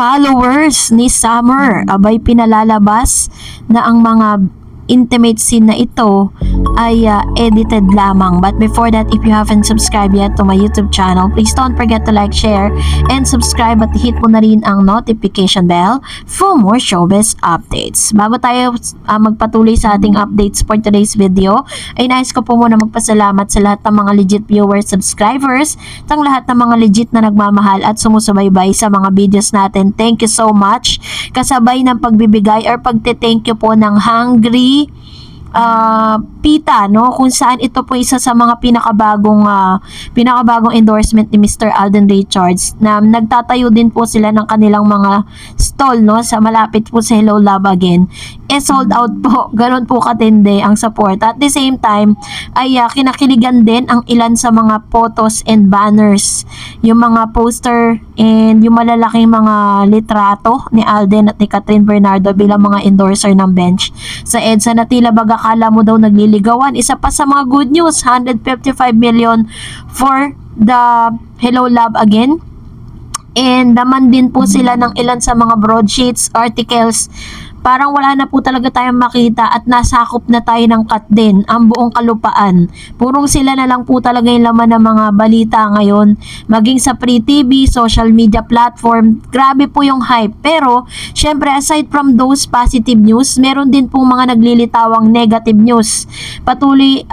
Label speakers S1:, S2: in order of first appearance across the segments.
S1: followers ni Summer abay pinalalabas na ang mga intimate scene na ito ay edited lamang. But before that, if you haven't subscribed yet to my YouTube channel, please don't forget to like, share, and subscribe at hit mo na rin ang notification bell for more showbiz updates. Bago tayo magpatuloy sa ating updates for today's video, ay nais ko po muna magpasalamat sa lahat ng mga legit viewers, subscribers, at lahat ng mga legit na nagmamahal at sumusubaybay sa mga videos natin. Thank you so much. Kasabay ng pagbibigay or pagte-thank you po ng Hungry Pita, no, kung saan ito po isa sa mga pinakabagong endorsement ni Mr. Alden Richards, na nagtatayo din po sila ng kanilang mga stall, no, sa malapit po sa Hello Love Again. Sold out po, ganun po katindi ang support. At the same time ay kinakiligan din ang ilan sa mga photos and banners, yung mga poster and yung malalaking mga litrato ni Alden at ni Catherine Bernardo bilang mga endorser ng bench sa EDSA, na tila baga kala mo daw nagliligawan. Isa pa sa mga good news, 155 million for the Hello Love Again. And naman din po sila ng ilan sa mga broadsheets, articles. Parang wala na po talaga tayong makita at nasakop na tayo ng cut din ang buong kalupaan. Purong sila na lang po talaga yung laman ng mga balita ngayon. Maging sa Free TV, social media platform, grabe po yung hype. Pero, syempre, aside from those positive news, meron din pong mga naglilitawang negative news. Patuloy,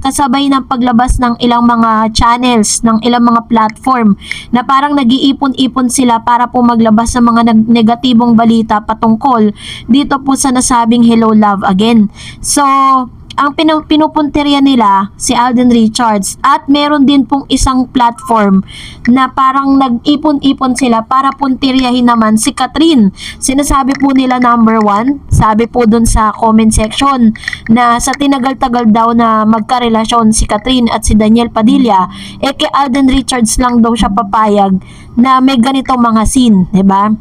S1: kasabay ng paglabas ng ilang mga channels, ng ilang mga platform, na parang nag-iipon-ipon sila para po maglabas ng mga negatibong balita patungkol dito po sa nasabing Hello Love Again. So, ang pinupuntirya nila si Alden Richards, at meron din pong isang platform na parang nag-ipon-ipon sila para puntiryahin naman si Catherine. Sinasabi po nila number 1, sabi po dun sa comment section, na sa tinagal-tagal daw na magkarelasyon si Catherine at si Daniel Padilla, kay Alden Richards lang daw siya papayag na may ganitong mga scene, diba?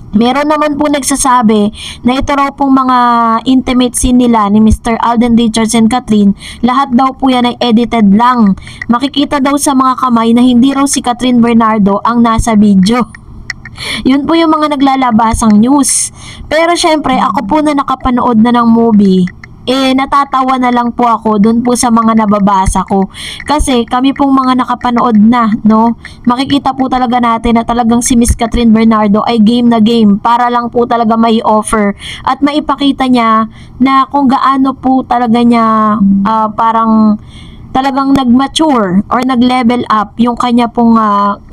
S1: Meron naman po nagsasabi na ito raw pong mga intimate scene nila ni Mr. Alden Richards and Catherine, lahat daw po yan ay edited lang. Makikita daw sa mga kamay na hindi raw si Catherine Bernardo ang nasa video. Yun po yung mga naglalabasang news. Pero syempre, ako po na nakapanood na ng movie, natatawa na lang po ako dun po sa mga nababasa ko. Kasi kami pong mga nakapanood na, no, makikita po talaga natin na talagang si Miss Catherine Bernardo ay game na game para lang po talaga may offer at maipakita niya na kung gaano po talaga niya parang talagang nag-mature or nag-level up yung kanya pong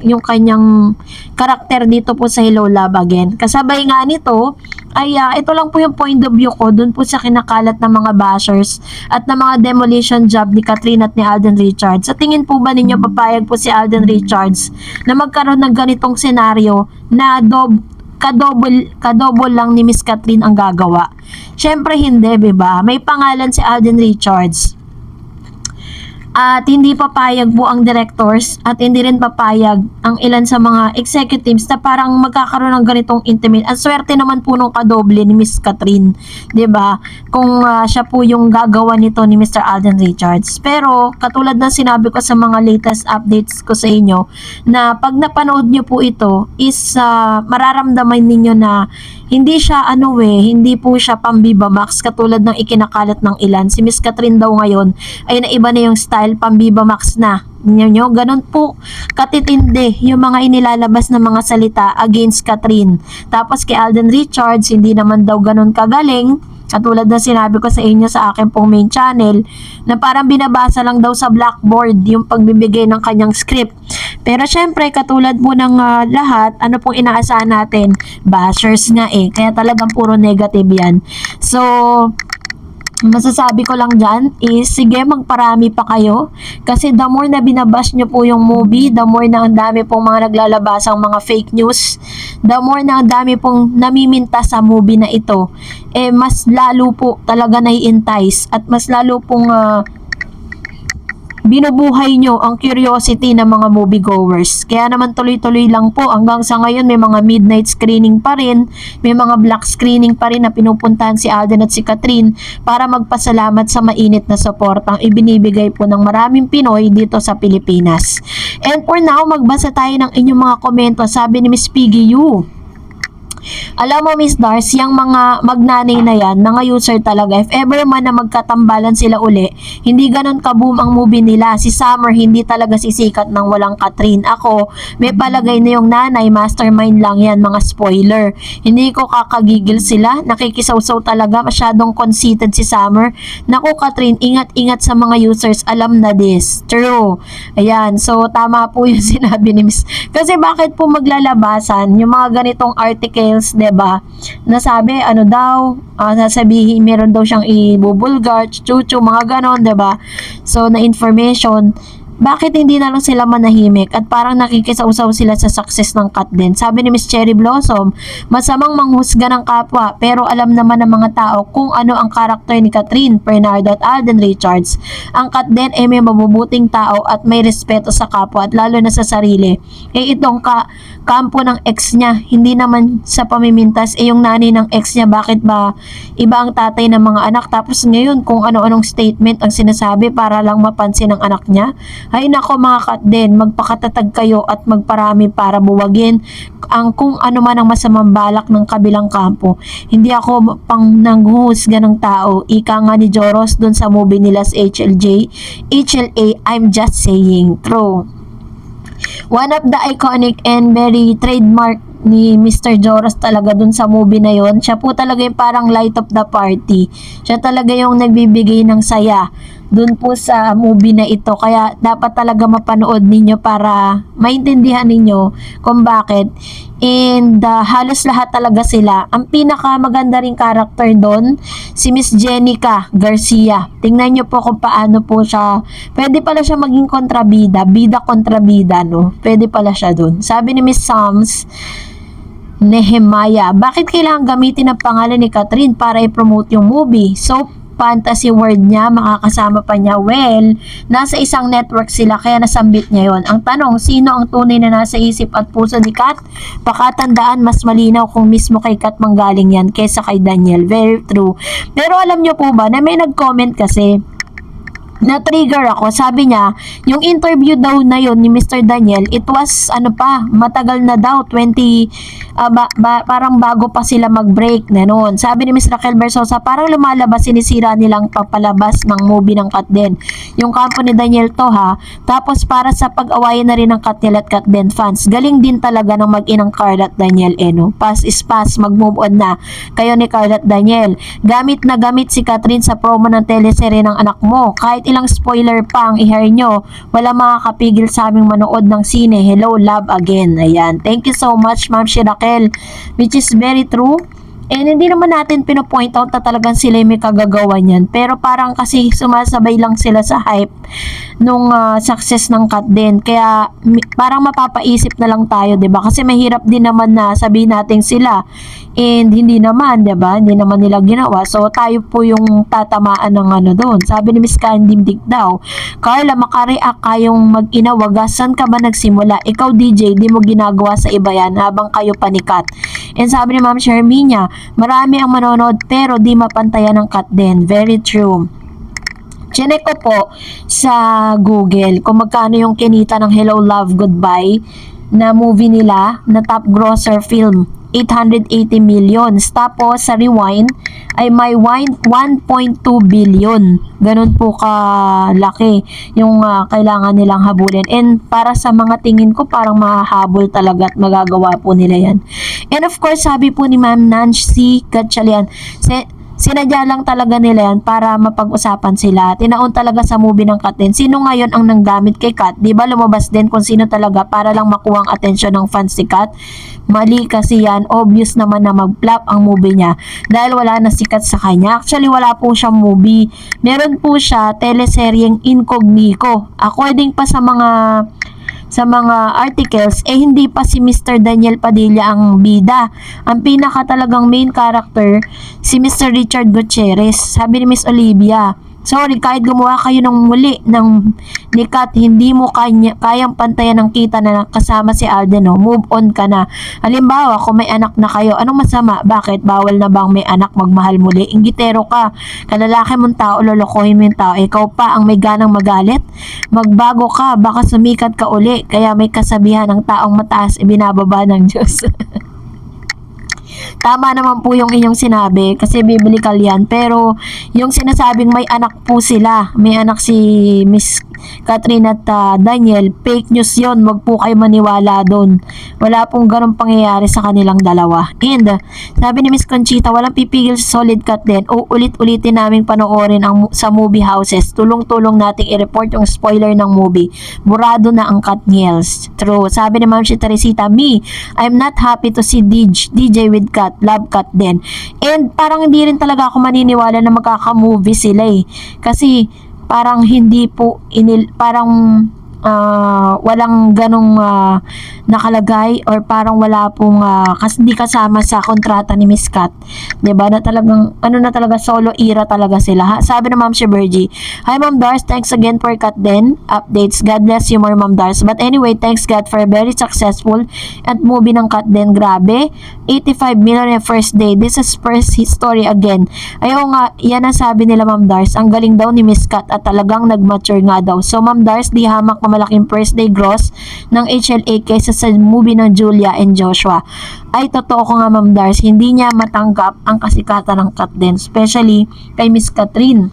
S1: yung kanyang karakter dito po sa Hello Love Again. Kasabay nga nito ay ito lang po yung point of view ko dun po sa kinakalat ng mga bashers at ng mga demolition job ni Catherine at ni Alden Richards. Sa tingin po ba ninyo papayag po si Alden Richards na magkaroon ng ganitong senaryo na kadouble lang ni Miss Catherine ang gagawa? Syempre hindi, diba? May pangalan si Alden Richards. At hindi papayag po ang directors at hindi rin papayag ang ilan sa mga executives na parang magkakaroon ng ganitong intimate. Ang swerte naman po nung kadoble ni Miss Catherine, 'di ba? Kung siya po yung gagawa nito ni Mr. Alden Richards. Pero katulad ng sinabi ko sa mga latest updates ko sa inyo, na pag napanood niyo po ito is mararamdaman ninyo na hindi siya hindi po siya pambiba max katulad ng ikinakalat ng ilan. Si Miss Catherine daw ngayon ay naiba na yung style, pambiba max na. Nyo, ganun po katitindi yung mga inilalabas na mga salita against Catherine. Tapos kay Alden Richards, hindi naman daw ganun kagaling. Katulad na sinabi ko sa inyo sa akin pong main channel, na parang binabasa lang daw sa blackboard yung pagbibigay ng kanyang script. Pero syempre, katulad po ng lahat, ano pong inaasahan natin? Bashers nga kaya talagang puro negative yan. So, masasabi ko lang dyan is, sige, magparami pa kayo. Kasi the more na binabash nyo po yung movie, the more na ang dami pong mga naglalabasang mga fake news, the more na ang dami pong namiminta sa movie na ito, mas lalo po talaga nai-entice at mas lalo pong binubuhay nyo ang curiosity ng mga moviegoers. Kaya naman tuloy-tuloy lang po. Hanggang sa ngayon may mga midnight screening pa rin, may mga black screening pa rin na pinupuntahan si Alden at si Catherine para magpasalamat sa mainit na suportang ibinibigay po ng maraming Pinoy dito sa Pilipinas. And for now, magbasa tayo ng inyong mga komento. Sabi ni Miss Piggy Yu, Alam mo, Miss Dars, yung mga magnanay na yan, mga user talaga, if ever man na magkatambalan sila uli, hindi ganun kaboom ang movie nila. Si Summer, hindi talaga sisikat ng walang Catherine. Ako, may palagay na yung nanay, mastermind lang yan, mga spoiler. Hindi ko kakagigil sila, nakikisawsaw talaga, masyadong conceited si Summer. Naku, Catherine, ingat-ingat sa mga users, alam na this. True. Ayan, so tama po yung sinabi ni Miss. Kasi bakit po maglalabasan yung mga ganitong articles, 'di ba? Nasabi ano daw, sasabihin meron daw siyang ibubulgar, chuchu, mga ganon, 'di ba? So na information, bakit hindi na lang sila manahimik at parang nakikisawsaw sila sa success ng Kat din? Sabi ni Miss Cherry Blossom, masamang manghusga ng kapwa pero alam naman ng mga tao kung ano ang karakter ni Catherine, Bernardo at Alden Richards. Ang Kat din ay may mabubuting tao at may respeto sa kapwa at lalo na sa sarili. Itong kampo ng ex niya, hindi naman sa pamimintas, yung nanay ng ex niya, bakit ba iba ang tatay ng mga anak? Tapos ngayon kung ano-anong statement ang sinasabi para lang mapansin ng anak niya. Ay nako mga Kat din, magpakatatag kayo at magparami para buwagin ang kung ano man ang masamang balak ng kabilang kampo. Hindi ako pang nanghuhusga ng tao. Ika nga ni Joros dun sa movie nila sa HLA, I'm just saying. True. One of the iconic and very trademark ni Mr. Joros talaga dun sa movie na yon. Siya po talaga yung parang light of the party. Siya talaga yung nagbibigay ng saya dun po sa movie na ito. Kaya dapat talaga mapanood ninyo para maintindihan ninyo kung bakit. And halos lahat talaga sila. Ang pinaka maganda ring character doon, si Miss Jenica Garcia. Tingnan nyo po kung paano po siya. Pwede pala siya maging kontrabida. Bida kontrabida, no? Pwede pala siya doon. Sabi ni Miss Sams Nehemiah, bakit kailangan gamitin ang pangalan ni Catherine para i-promote yung movie? So, fantasy world niya, makakasama pa niya. Well, nasa isang network sila kaya nasambit niya yon. Ang tanong, sino ang tunay na nasa isip at puso ni Kat? Pakatandaan, mas malinaw kung mismo kay Kat manggaling yan kaysa kay Daniel. Very true. Pero alam niyo po ba na may nag-comment kasi na-trigger ako. Sabi niya, yung interview daw na yon ni Mr. Daniel, it was, matagal na daw, parang bago pa sila mag-break na noon. Sabi ni Miss Raquel Bersosa, parang lumalabas, sinisira nilang papalabas ng movie ng Kat din. Yung kampo ni Daniel to ha, tapos para sa pag-awayan na rin ng Katniel at Kat din fans. Galing din talaga ng mag-inang Carla at Daniel, no? Pass is pass, mag-move on na kayo ni Carla at Daniel. Gamit na gamit si Catherine sa promo ng teleserye ng anak mo. Kahit ilang spoiler pa ang i-hear nyo, wala makakapigil sa aming manood ng sine. Hello, love again. Ayan. Thank you so much, Ma'am Shirakel. Which is very true. And hindi naman natin pinopoint out na talagang sila may kagagawa niyan. Pero parang kasi sumasabay lang sila sa hype nung success ng Kat din. Kaya parang mapapaisip na lang tayo, 'di ba? Kasi mahirap din naman na sabihin natin sila. And hindi naman, 'di ba? Hindi naman nila ginawa. So tayo po yung tatamaan ng doon. Sabi ni Miss Candy daw, Carla, makareact kayong mag-ina, wagasan ka ba nagsimula? Ikaw DJ, di mo ginagawa sa iba yan habang kayo panikat. And sabi ni Ma'am Sherminia, marami ang manonood pero di mapantayan ng Kat din. Very true. Chinek ko po sa Google kung magkano yung kinita ng Hello Love Goodbye na movie nila na top grosser film. 880 millions. Tapos sa Rewind ay may 1.2 billion. Ganun po kalaki yung kailangan nilang habulin. And para sa mga tingin ko parang mahahabol talaga at magagawa po nila yan. And of course, sabi po ni Ma'am Nancy Gatchalian, sinadya lang talaga nila yan para mapag-usapan sila. Tinaon talaga sa movie ng Kat din. Sino ngayon ang nanggamit kay Kat? Di ba lumabas din kung sino talaga para lang makuha ang atensyon ng fans ni Kat? Mali kasi yan. Obvious naman na mag-flop ang movie niya dahil wala na sikat sa kanya. Actually, wala po siyang movie. Meron po siya teleseryeng Incognito. According pa sa mga articles, hindi pa si Mr. Daniel Padilla ang bida. Ang pinaka talagang main character, si Mr. Richard Gutierrez. Sabi ni Miss Olivia, sorry, kahit gumawa kayo ng muli ni Kat, hindi mo kayang pantayan ng kita na kasama si Alden, no? Move on ka na. Halimbawa, kung may anak na kayo, anong masama? Bakit? Bawal na bang may anak magmahal muli? Inggitero ka. Kalalaki mong tao, lolokohin mo yung tao. Ikaw pa ang may ganang magalit? Magbago ka, baka sumikat ka uli. Kaya may kasabihan ng taong mataas, ibinababa ng Diyos. Tama naman po yung inyong sinabi kasi biblical yan. Pero yung sinasabing may anak po sila, may anak si Miss Catherine at Daniel, fake news yon. Wag po kayo maniwala doon. Wala pong ganun pangyayari sa kanilang dalawa. And sabi ni Miss Conchita, walang pipigil sa solid cut din. O ulit-ulitin naming panoorin sa movie houses. Tulong-tulong nating i-report yung spoiler ng movie. Burado na ang cut Niels. True. Sabi ni Ma'am si Teresita, me, I'm not happy to see DJ with cut. Love cut din. And parang hindi rin talaga ako maniniwala na magkaka-movie sila eh. Kasi parang hindi po parang walang ganong nakalagay or parang wala pong hindi kasama sa kontrata ni Miss Kat. 'Di ba? Na talagang na talaga solo era talaga sila. Ha? Sabi ng Ma'am si Bergie, "Hi Ma'am Dars, thanks again for Kat din updates. God bless you more Ma'am Dars. But anyway, thanks God for a very successful at movie ng Kat din. Grabe. 85 million in first day. This is first history again." Ayaw nga, yan ang sabi nila Ma'am Dars. Ang galing daw ni Miss Kat at talagang nag-mature nga daw. So Ma'am Dars, di hamak na malaking first day gross ng HLA kaysa sa movie ng Julia and Joshua. Ay, totoo ko nga Ma'am Dars, hindi niya matanggap ang kasikatan ng Kat din, especially kay Miss Catherine.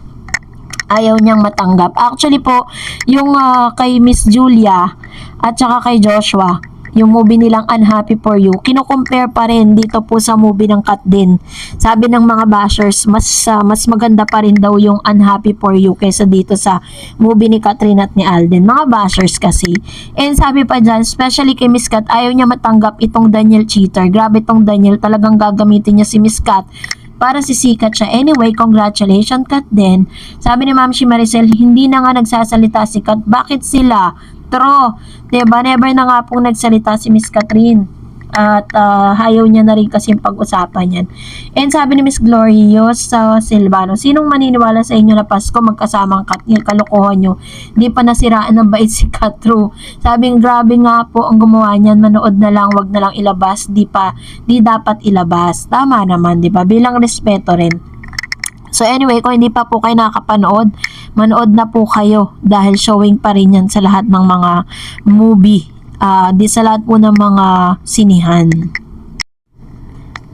S1: Ayaw niyang matanggap. Actually po, yung kay Miss Julia at saka kay Joshua, yung movie nilang Unhappy for You, kino-compare pa rin dito po sa movie ng Kat din. Sabi ng mga bashers, mas maganda pa rin daw yung Unhappy for You kaysa dito sa movie ni Catherine at ni Alden. Mga bashers kasi. And sabi pa dyan, especially kay Miss Kat, ayaw niya matanggap itong Daniel cheater. Grabe itong Daniel, talagang gagamitin niya si Miss Kat para sisikat siya. Anyway, congratulations Kat din. Sabi ni Ma'am si Maricel, hindi na nga nagsasalita si Kat. Bakit sila? True. Diba? Never na nga pong nagsalita si Miss Catherine. At ayaw niya na rin kasi pag-usapan yan. And sabi ni Miss Glorious Silvano, sinong maniniwala sa inyo na Pasko magkasamang Kat? Kalokohan nyo. Hindi pa nasiraan ng bait si Kat. True. Sabing grabe nga po ang gumawa niyan. Manood na lang, wag na lang ilabas. Di dapat ilabas. Tama naman, di ba? Bilang respeto rin. So anyway, kung hindi pa po kayo nakakapanood, manood na po kayo dahil showing pa rin yan sa lahat ng mga movie. Di sa lahat po ng mga sinihan.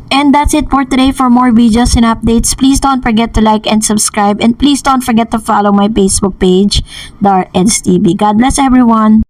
S1: And that's it for today. For more videos and updates, please don't forget to like and subscribe. And please don't forget to follow my Facebook page, Dar Eds TV. God bless everyone.